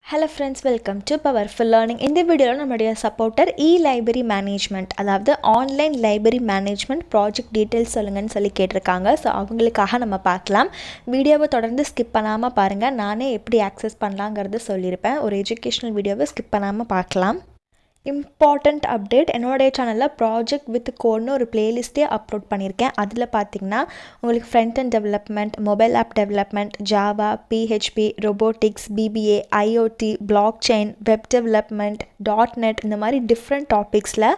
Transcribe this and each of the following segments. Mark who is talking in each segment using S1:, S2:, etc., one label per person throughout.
S1: Hello friends, welcome to Powerful Learning. In this video, நம்மளுடைய supporter e-library management, அதாவது online library management project details சொல்லுங்கன்னு சொல்லி கேட்டிருக்காங்க. So அவங்களுக்காக நம்ம பார்க்கலாம். வீடியோவை தொடர்ந்து ஸ்கிப் பண்ணாமல் பாருங்கள். நானே எப்படி ஆக்சஸ் பண்ணலாங்கிறது சொல்லியிருப்பேன். ஒரு எஜுகேஷனல் வீடியோவை ஸ்கிப் பண்ணாமல் பார்க்கலாம். இம்பார்ட்டண்ட் அப்டேட், என்னோடைய சேனலில் ப்ராஜெக்ட் வித் கோட்னு ஒரு பிளேலிஸ்ட்டே அப்லோட் பண்ணியிருக்கேன். அதில் பார்த்தீங்கன்னா உங்களுக்கு front end development, mobile app development, Java, PHP, robotics, BBA, IoT, blockchain, web development, .NET இந்த மாதிரி டிஃப்ரெண்ட் டாபிக்ஸில்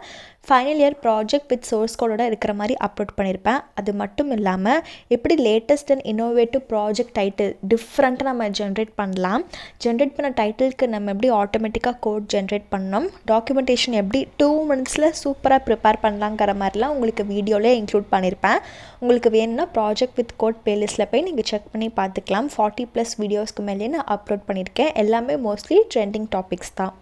S1: final year project with source கோடோட இருக்கிற மாதிரி அப்லோட் பண்ணியிருப்பேன். அது மட்டும் இல்லாமல் எப்படி latest and innovative project title டிஃப்ரெண்ட்டாக நம்ம ஜென்ரேட் பண்ணலாம், ஜென்ரேட் பண்ண டைட்டிலுக்கு நம்ம எப்படி ஆட்டோமேட்டிக்காக கோட் ஜென்ரேட் பண்ணணும், டாக்குமெண்டேஷன் எப்படி 2 minutesல சூப்பராக ப்ரிப்பேர் பண்ணலாங்கிற மாதிரிலாம் உங்களுக்கு வீடியோவிலே இன்க்ளூட் பண்ணியிருப்பேன். உங்களுக்கு வேணும்னா ப்ராஜெக்ட் வித் கோட் பிளேலிஸ்ட்டில் போய் நீங்கள் செக் பண்ணி பார்த்துக்கலாம். 40+ வீடியோஸ்க்கு மேலே நான் அப்லோட் பண்ணியிருக்கேன். எல்லாமே மோஸ்ட்லி ட்ரெண்டிங் டாபிக்ஸ் தான்.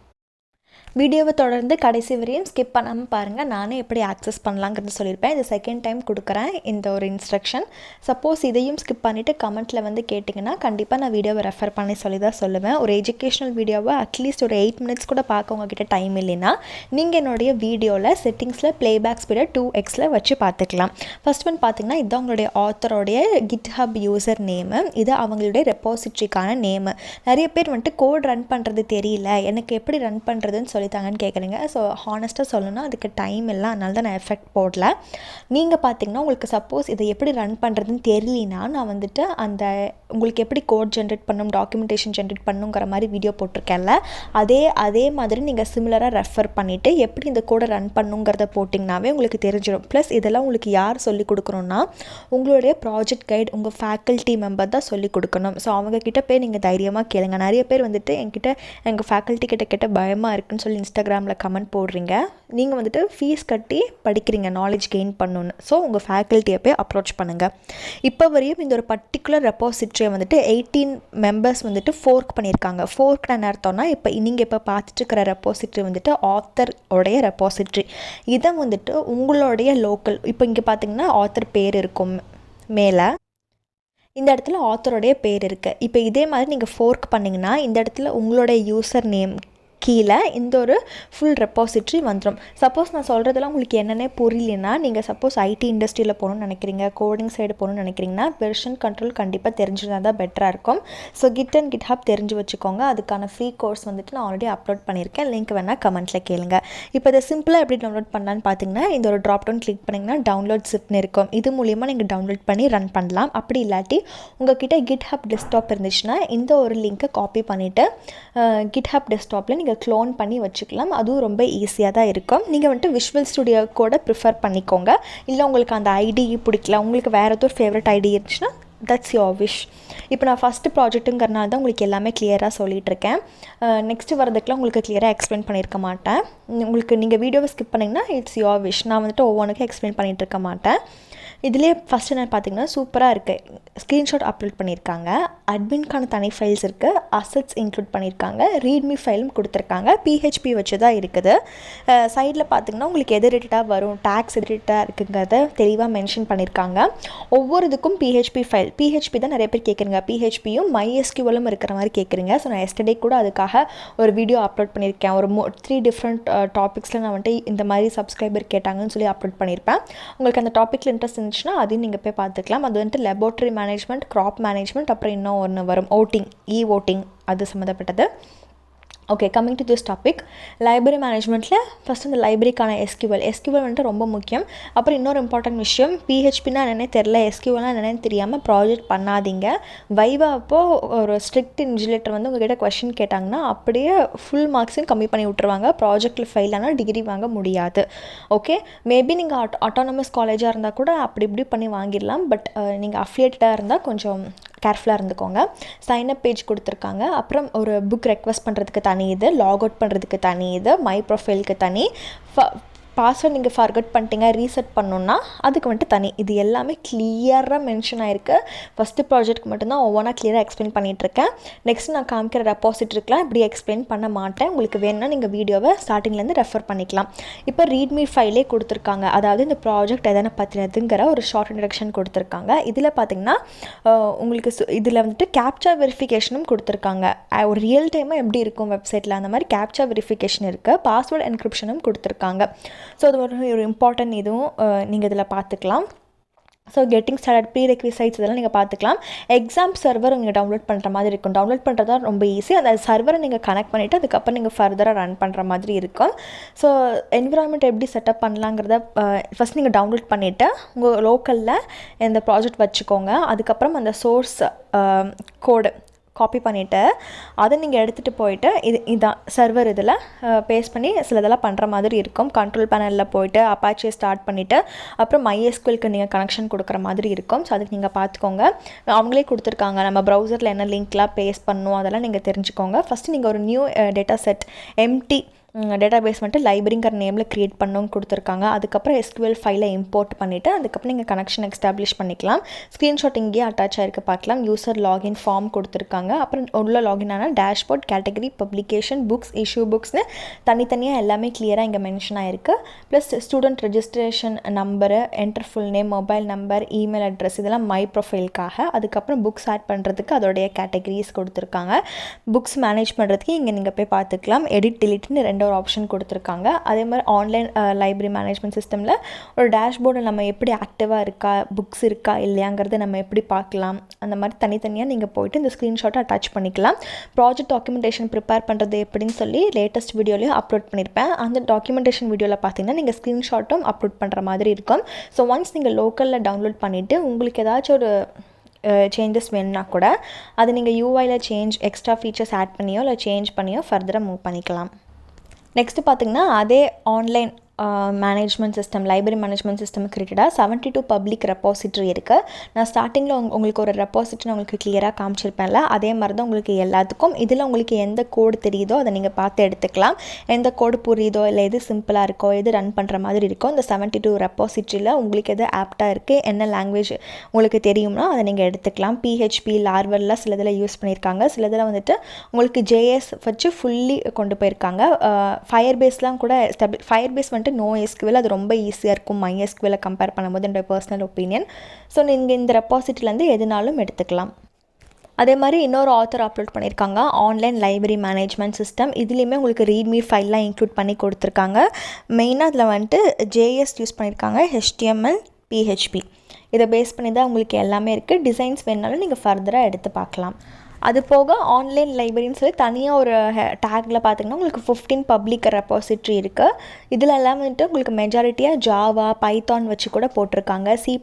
S1: வீடியோவை தொடர்ந்து கடைசி வரையும் ஸ்கிப் பண்ணாமல் பாருங்கள். நானே எப்படி ஆக்சஸ் பண்ணலாங்கிறது சொல்லியிருப்பேன். இது செகண்ட் டைம் கொடுக்குறேன் இந்த ஒரு இன்ஸ்ட்ரக்ஷன். சப்போஸ் இதையும் ஸ்கிப் பண்ணிவிட்டு கமெண்ட்டில் வந்து கேட்டிங்கன்னா கண்டிப்பாக நான் வீடியோவை ரெஃபர் பண்ணி சொல்லி தான் சொல்லுவேன். ஒரு எஜுகேஷனல் வீடியோவை அட்லீஸ்ட் ஒரு 8 minutes கூட பார்க்க உங்ககிட்ட டைம் இல்லைன்னா நீங்கள் என்னுடைய வீடியோவில் செட்டிங்ஸில் ப்ளேபேக் ஸ்பீடை 2x வச்சு பார்த்துக்கலாம். ஃபர்ஸ்ட் ஒன் பார்த்திங்கன்னா இதுதான் உங்களுடைய ஆத்தரோடைய கிட்ஹப் யூசர் நேமு, இது அவங்களுடைய ரெப்போசிட்ரிக்கான நேமு. நிறைய பேர் வந்துட்டு கோட் ரன் பண்ணுறது தெரியல, எனக்கு எப்படி ரன் பண்ணுறதுன்னு சொல்லித்தாங்கன்னு கேட்குறீங்க. ஸோ ஹானஸ்ட்டாக சொல்லணும்னா அதுக்கு டைம் இல்லை, அதனால தான் நான் எஃபெக்ட் போடல. நீங்கள் பார்த்தீங்கன்னா உங்களுக்கு சப்போஸ் இதை எப்படி ரன் பண்ணுறதுன்னு தெரியலனா நான் வந்துட்டு அந்த உங்களுக்கு எப்படி கோட் ஜென்ரேட் பண்ணணும், டாக்குமெண்டேஷன் ஜென்ரேட் பண்ணணுங்கிற மாதிரி வீடியோ போட்டிருக்கேன்ல, அதே மாதிரி நீங்கள் சிமிலராக ரெஃபர் பண்ணிவிட்டு எப்படி இந்த கோடை ரன் பண்ணுங்கிறத போட்டிங்கனாவே உங்களுக்கு தெரிஞ்சிடும். ப்ளஸ் இதெல்லாம் உங்களுக்கு யார் சொல்லிக் கொடுக்கணுன்னா உங்களுடைய ப்ராஜெக்ட் கைட் உங்கள் ஃபேக்கல்ட்டி மெம்பர் தான் சொல்லிக் கொடுக்கணும். ஸோ அவங்கக்கிட்ட போய் நீங்கள் தைரியமாக கேளுங்க. நிறைய பேர் வந்துட்டு என்கிட்ட எங்கள் ஃபேக்கல்ட்டி கிட்ட பயமாக இருக்குன்னு சொல்லி இன்ஸ்டாகிராமில் கமெண்ட் போடுறீங்க. நீங்கள் வந்துட்டு ஃபீஸ் கட்டி படிக்கிறீங்க நாலேஜ் கெயின் பண்ணணுன்னு. ஸோ உங்கள் ஃபேக்கல்ட்டியை போய் அப்ரோச் பண்ணுங்கள். இப்போ வரையும் இந்த ஒரு பர்டிகுலர் ரெப்போசிட்ரியை வந்துட்டு 18 members வந்துட்டு ஃபோர்க் பண்ணியிருக்காங்க. ஃபோர்க் என்ன அர்த்தம்னா இப்போ நீங்கள் இப்போ பார்த்துட்டு இருக்கிற ரெப்போசிட்ரி வந்துட்டு ஆத்தர் உடைய ரெப்போசிட்ரி. இதை வந்துட்டு உங்களுடைய லோக்கல், இப்போ இங்கே பார்த்தீங்கன்னா ஆத்தர் பேர் இருக்கும் மேலே, இந்த இடத்துல ஆத்தருடைய பேர் இருக்குது. இப்போ இதே மாதிரி நீங்கள் ஃபோர்க் பண்ணிங்கன்னா இந்த இடத்துல உங்களுடைய யூசர் நேம் கீழே இந்த ஒரு ஃபுல் ரெப்போசிட்ரி வந்துடும். சப்போஸ் நான் சொல்கிறதெல்லாம் உங்களுக்கு என்னென்ன புரியலன்னா, நீங்கள் சப்போஸ் ஐடி இண்டஸ்ட்ரியில் போகணுன்னு நினைக்கிறீங்க, கோடிங் சைடு போகணுன்னு நினைக்கிறீங்கன்னா வெர்ஷன் கண்ட்ரோல் கண்டிப்பாக தெரிஞ்சுருந்தால் தான் பெட்டராக இருக்கும். ஸோ கிட் அண்ட் கிட்ஹப் தெரிஞ்சு வச்சுக்கோங்க. அதுக்கான ஃப்ரீ கோர்ஸ் வந்துட்டு நான் ஆல்ரெடி அப்லோட் பண்ணியிருக்கேன். லிங்க் வேணால் கமெண்ட்டில் கேளுங்க. இப்போ இதை சிம்பிளாக எப்படி டவுன்லோட் பண்ணலான்னு பார்த்தீங்கன்னா இந்த ஒரு ட்ராப் டவுன் கிளிக் பண்ணிங்கன்னா டவுன்லோட் சிப்னு இருக்கும். இது மூலிமா நீங்கள் டவுன்லோட் பண்ணி ரன் பண்ணலாம். அப்படி இல்லாட்டி உங்கள்கிட்ட கிட்ஹப் டெஸ்க்டாப் இருந்துச்சுன்னா இந்த ஒரு லிங்க்கை காப்பி பண்ணிவிட்டு கிட்ஹப் டெஸ்க்டாப்பில் நீங்கள் க்ளோன் பண்ணி வச்சுக்கலாம். அதுவும் ரொம்ப ஈஸியாக தான் இருக்கும். நீங்கள் வந்துட்டு விஷுவல் ஸ்டுடியோ கூட ப்ரிஃபர் பண்ணிக்கோங்க. இல்லை உங்களுக்கு அந்த ஐடி பிடிக்கல, உங்களுக்கு வேறு ஏதோ ஒரு ஃபேவரட் ஐடி இருந்துச்சுன்னா தட்ஸ் யோர் விஷ். இப்போ நான் ஃபஸ்ட்டு ப்ராஜெக்ட்டுங்கிறனால தான் உங்களுக்கு எல்லாமே கிளியராக சொல்லிகிட்ருக்கேன். நெக்ஸ்ட்டு வரதுக்குலாம் உங்களுக்கு கிளியராக எக்ஸ்பிளைன் பண்ணியிருக்க மாட்டேன். உங்களுக்கு நீங்கள் வீடியோவை ஸ்கிப் பண்ணிங்கன்னா இட்ஸ் யோர் விஷ். நான் வந்துட்டு ஒவ்வொன்றுக்கும் எக்ஸ்பிளைன் பண்ணிகிட்டு இருக்க மாட்டேன். இதிலே ஃபஸ்ட்டு என்ன பார்த்தீங்கன்னா சூப்பராக இருக்குது. ஸ்க்ரீன்ஷாட் அப்லோட் பண்ணியிருக்காங்க, அட்மின்கான தனி ஃபைல்ஸ் இருக்குது, அசட்ஸ் இன்க்ளூட் பண்ணியிருக்காங்க, ரீட்மி ஃபைலும் கொடுத்துருக்காங்க, பிஹெச்பி வச்சு தான் இருக்குது. சைடில் பார்த்தீங்கன்னா உங்களுக்கு எது ரிலேட்டடாக வரும், டேக்ஸ் ரிலேட்டடாக இருக்குங்கிறத தெளிவாக மென்ஷன் பண்ணியிருக்காங்க. ஒவ்வொரு இதுக்கும் பிஹெச்பி ஃபைல், பிஹெச்பி தான் நிறைய பேர் கேட்குறீங்க, பிஹெச்பியும் MySQLம் இருக்கிற மாதிரி கேட்குறீங்க. ஸோ நான் எஸ்டர்டே கூட அதுக்காக ஒரு வீடியோ அப்லோட் பண்ணியிருக்கேன். ஒரு 3 டிஃப்ரெண்ட் டாபிக்ஸில் நான் வந்துட்டு இந்த மாதிரி சப்ஸ்கிரைபர் கேட்டாங்கன்னு சொல்லி அப்லோட் பண்ணியிருப்பேன். உங்களுக்கு அந்த டாப்பிக்கில் இன்ட்ரெஸ்ட் இருந்துச்சுன்னா அதையும் நீங்கள் போய் பார்த்துக்கலாம். அது வந்துட்டு லெபோரட்டரி மேனேஜ்மெண்ட், கிராப் மேனேஜ்மெண்ட், அப்புறம் இன்னும் ஒன்று வரும் ஓட்டிங், ஓட்டிங், அது சம்மந்தப்பட்டது. Okay, coming to this topic. Library மேனேஜ்மெண்ட்டில் ஃபஸ்ட் இந்த லைப்ரரிக்கான எஸ்கியூஎல் வந்துட்டு ரொம்ப முக்கியம். அப்புறம் இன்னொரு இம்பார்ட்டன்ட் விஷயம், பிஹெச்பின்னா என்னென்னே தெரில, எஸ்கியூஎல்னா என்னென்னு தெரியாமல் ப்ராஜெக்ட் பண்ணாதீங்க. வைவா அப்போது ஒரு ஸ்ட்ரிக்ட் இன்ஜினியர் வந்து உங்கள்கிட்ட கொஷின் கேட்டாங்கன்னா அப்படியே ஃபுல் மார்க்ஸையும் கம்மி பண்ணி விட்ருவாங்க. ப்ராஜெக்டில் ஃபெயில் ஆனால் டிகிரி வாங்க முடியாது. ஓகே, மேபி நீங்கள் அட்டானமஸ் காலேஜாக இருந்தால் கூட அப்படி இப்படி பண்ணி வாங்கிடலாம். பட் நீங்கள் அஃபிலியேட்டடாக இருந்தால் கொஞ்சம் கேர்ஃபுல்லாக இருந்துக்கோங்க. சைனப் பேஜ் கொடுத்துருக்காங்க. அப்புறம் ஒரு புக் ரெக்வஸ்ட் பண்ணுறதுக்கு தனி இது, லாக் அவுட் பண்ணுறதுக்கு தனி இது, மை ப்ரொஃபைலுக்கு தனி, பாஸ்வேர்ட் நீங்கள் ஃபர்கட் பண்ணிட்டீங்க ரீசெட் பண்ணணுன்னா அதுக்கு வந்துட்டு தனி. இது எல்லாமே கிளியராக மென்ஷன் ஆகிருக்கு. ஃபஸ்ட்டு ப்ராஜெக்ட்க்கு மட்டும்தான் ஒவ்வொன்றா கிளியராக எக்ஸ்பிளைன் பண்ணிகிட்ருக்கேன். நெக்ஸ்ட் நான் காமிக்கிற ரெப்பாசிட்டரிக்கெலாம் இப்படி எக்ஸ்பிளைன் பண்ண மாட்டேன். உங்களுக்கு வேணும்னா நீங்கள் வீடியோவை ஸ்டார்டிங்லேருந்து ரெஃபர் பண்ணிக்கலாம். இப்போ ரீட்மி ஃபைலே கொடுத்துருக்காங்க. அதாவது இந்த ப்ராஜெக்ட் எதனை பற்றினதுங்கிற ஒரு ஷார்ட் இன்ட்ரடக்ஷன் கொடுத்துருக்காங்க. இதில் பார்த்திங்கன்னா உங்களுக்கு இதில் வந்துட்டு கேப்சா வெரிஃபிகேஷனும் கொடுத்துருக்காங்க. ஒரு ரியல் டைமாக எப்படி இருக்கும் வெப்சைட்டில் அந்த மாதிரி கேப்சா வெரிஃபிகேஷன் இருக்குது. பாஸ்வேர்ட் என்கிரிப்ஷனும் கொடுத்துருக்காங்க. ஸோ அது ஒரு இம்பார்ட்டன்ட் இதுவும் நீங்கள் இதில் பார்த்துக்கலாம். ஸோ கெட்டிங் ஸ்டார்டட் ப்ரீ ரெக்விசைட்ஸ் இதெல்லாம் நீங்கள் பார்த்துக்கலாம். எக்ஸாம் சர்வர் நீங்கள் டவுன்லோட் பண்ணுற மாதிரி இருக்கும். டவுன்லோட் பண்ணுறதா ரொம்ப ஈஸி. அந்த சர்வரை நீங்கள் கனெக்ட் பண்ணிவிட்டு அதுக்கப்புறம் நீங்கள் ஃபர்தராக ரன் பண்ணுற மாதிரி இருக்கும். ஸோ என்விரான்மெண்ட் எப்படி செட்டப் பண்ணலாங்கிறத ஃபஸ்ட் நீங்கள் டவுன்லோட் பண்ணிவிட்டு உங்கள் லோக்கலில் இந்த ப்ராஜெக்ட் வச்சுக்கோங்க. அதுக்கப்புறம் அந்த சோர்ஸ் கோடு காப்பி பண்ணிவிட்டு அதை நீங்கள் எடுத்துகிட்டு போயிட்டு இதான் சர்வர் இதில் பேஸ்ட் பண்ணி சில இதெல்லாம் பண்ணுற மாதிரி இருக்கும். கண்ட்ரோல் பேனலில் போய்ட்டு அப்பாச்சியை ஸ்டார்ட் பண்ணிவிட்டு அப்புறம் MySQLக்கு நீங்கள் கனெக்ஷன் கொடுக்குற மாதிரி இருக்கும். ஸோ அதுக்கு நீங்கள் பார்த்துக்கோங்க. அவங்களே கொடுத்துருக்காங்க. நம்ம ப்ரௌசரில் என்ன லிங்க்லாம் பேஸ்ட் பண்ணணும் அதெல்லாம் நீங்கள் தெரிஞ்சுக்கோங்க. ஃபஸ்ட்டு நீங்கள் ஒரு new data set empty database வந்துட்டு லைப்ரரிங்கிற நேமில் க்ரியேட் பண்ணணும்னு கொடுத்துருக்காங்க. அதுக்கப்புறம் SQL ஃபைலை இம்போர்ட் பண்ணிவிட்டு அதுக்கப்புறம் நீங்கள் கனெக்ஷன் எஸ்டாப்ளிஷ் பண்ணிக்கலாம். ஸ்க்ரீன்ஷாட் இங்கேயே அட்டாச் ஆகிருக்கு பார்க்கலாம். யூசர் லாகின் ஃபார்ம் கொடுத்துருக்காங்க. அப்புறம் உள்ள லாகின் ஆனால் dashboard category publication books issue புக்ஸ்னு தனித்தனியாக எல்லாமே கிளியராக இங்கே மென்ஷன் ஆகிருக்கு. Plus student registration number, enter full name, mobile number, email address இதெல்லாம் மை ப்ரொஃபைலுக்காக. அதுக்கப்புறம் புக்ஸ் ஆட் பண்ணுறதுக்கு அதோடைய கேட்டகரிஸ் கொடுத்துருக்காங்க. புக்ஸ் மேனேஜ் பண்ணுறதுக்கு இங்கே நீங்கள் போய் பார்த்துக்கலாம். எடிட் டிலீட்னு ரெண்டு ஒரு ஆப்ஷன் கொடுத்துருக்காங்க. அதே மாதிரி ஆன்லைன் லைப்ரரி மேனேஜ்மெண்ட் சிஸ்டமில் ஒரு டேஷ்போர்டில் நம்ம எப்படி ஆக்டிவாக இருக்கா புக்ஸ் இருக்கா இல்லையாங்கிறத நம்ம எப்படி பார்க்கலாம். அந்த மாதிரி தனித்தனியாக நீங்கள் போய்ட்டு இந்த ஸ்க்ரீன்ஷாட்டை அட்டாச் பண்ணிக்கலாம். ப்ராஜெக்ட் டாக்குமெண்டேஷன் ப்ரிப்பேர் பண்ணுறது எப்படின்னு சொல்லி லேட்டஸ்ட் வீடியோலையும் அப்லோட் பண்ணியிருப்பேன். அந்த டாக்குமெண்டேஷன் வீடியோவில் பார்த்தீங்கன்னா நீங்கள் ஸ்க்ரீன்ஷாட்டும் அப்லோட் பண்ணுற மாதிரி இருக்கும். ஸோ ஒன்ஸ் நீங்கள் லோக்கலில் டவுன்லோட் பண்ணிவிட்டு உங்களுக்கு ஏதாச்சும் ஒரு சேஞ்சஸ் வேணும்னா கூட அது நீங்கள் யூஐயில் எக்ஸ்ட்ரா ஃபீச்சர்ஸ் ஆட் பண்ணியோ இல்லை சேஞ்ச் பண்ணியோ ஃபர்தராக மூவ் பண்ணிக்கலாம். நெக்ஸ்ட்டு பார்த்திங்கன்னா அதே online management system library management சிஸ்டமுக்கு ரிலேட்டடாக 72 பப்ளிக் ரெப்பாசிட்ரி இருக்குது. நான் ஸ்டார்டிங்கில் உங்களுக்கு ஒரு ரெப்பாசிட்ரி உங்களுக்கு கிளியராக காமிச்சிருப்பேன்ல, அதே மாதிரி தான் உங்களுக்கு எல்லாத்துக்கும். இதில் உங்களுக்கு எந்த கோடு தெரியுதோ அதை நீங்கள் பார்த்து எடுத்துக்கலாம். எந்த கோடு புரியுதோ இல்லை எது சிம்பிளாக இருக்கோ எது ரன் பண்ணுற மாதிரி இருக்கோ இந்த 72 ரெப்பாசிட்ரியில் உங்களுக்கு எது ஆப்டாக இருக்குது என்ன லாங்குவேஜ் உங்களுக்கு தெரியும்னா அதை நீங்கள் எடுத்துக்கலாம். PHP லார்வல்லாம் சில இதில் யூஸ் பண்ணியிருக்காங்க. சில இதில் வந்துட்டு உங்களுக்கு JS வச்சு ஃபுல்லி கொண்டு போயிருக்காங்க. ஃபயர்பேஸ்லாம் கூட ஃபயர்பேஸ் வந்துட்டு NoSQL அது ரொம்ப ஈஸியாக இருக்கும் MySQL கம்பேர் பண்ணும்போது என்னோட பர்சனல் ஒப்பீனியன். ஸோ நீங்கள் இந்த ரெப்பாசிட்டிலேருந்து எதுனாலும் எடுத்துக்கலாம். அதே மாதிரி இன்னொரு ஆத்தர் அப்லோட் பண்ணியிருக்காங்க ஆன்லைன் லைப்ரரி மேனேஜ்மெண்ட் சிஸ்டம். இதுலேயுமே உங்களுக்கு ரீட்மி ஃபைல்லாம் இன்க்ளூட் பண்ணி கொடுத்துருக்காங்க. மெயினாக அதில் வந்துட்டு JS யூஸ் பண்ணியிருக்காங்க, HTML, PHP இதை பேஸ் பண்ணி தான் உங்களுக்கு எல்லாமே இருக்குது. டிசைன்ஸ் வேணுனாலும் நீங்கள் ஃபர்தராக எடுத்து பார்க்கலாம். அது போக ஆன்லைன் லைப்ரரின்னு சொல்லி தனியாக ஒரு டேக்கில் பார்த்திங்கன்னா உங்களுக்கு 15 பப்ளிக் ரெப்பாசிட்ரி இருக்குது. இதில் எல்லாம் வந்துட்டு உங்களுக்கு மெஜாரிட்டியாக ஜாவா பைத்தான் வச்சு கூட போட்டிருக்காங்க. C++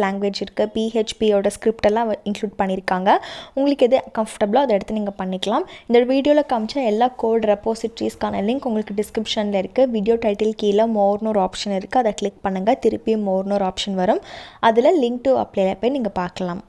S1: லாங்குவேஜ் இருக்குது. PHPயோட ஸ்கிரிப்ட் எல்லாம் இன்க்ளூட் பண்ணியிருக்காங்க. உங்களுக்கு எது கம்ஃபர்டபுளோ அதை எடுத்து நீங்கள் பண்ணிக்கலாம். இந்த வீடியோவில் காமிச்ச எல்லா கோட் ரெப்பாசிட்ரிஸ்க்கான லிங்க் உங்களுக்கு டிஸ்கிரிப்ஷனில் இருக்குது. வீடியோ டைட்டில் கீழே மோர்னு ஒரு ஆப்ஷன் இருக்குது. அதை கிளிக் பண்ணுங்கள். திருப்பியும் மோர்னு ஒரு ஆப்ஷன் வரும். அதில் லிங்க் டு அப்ளைல போய் நீங்கள் பார்க்கலாம்.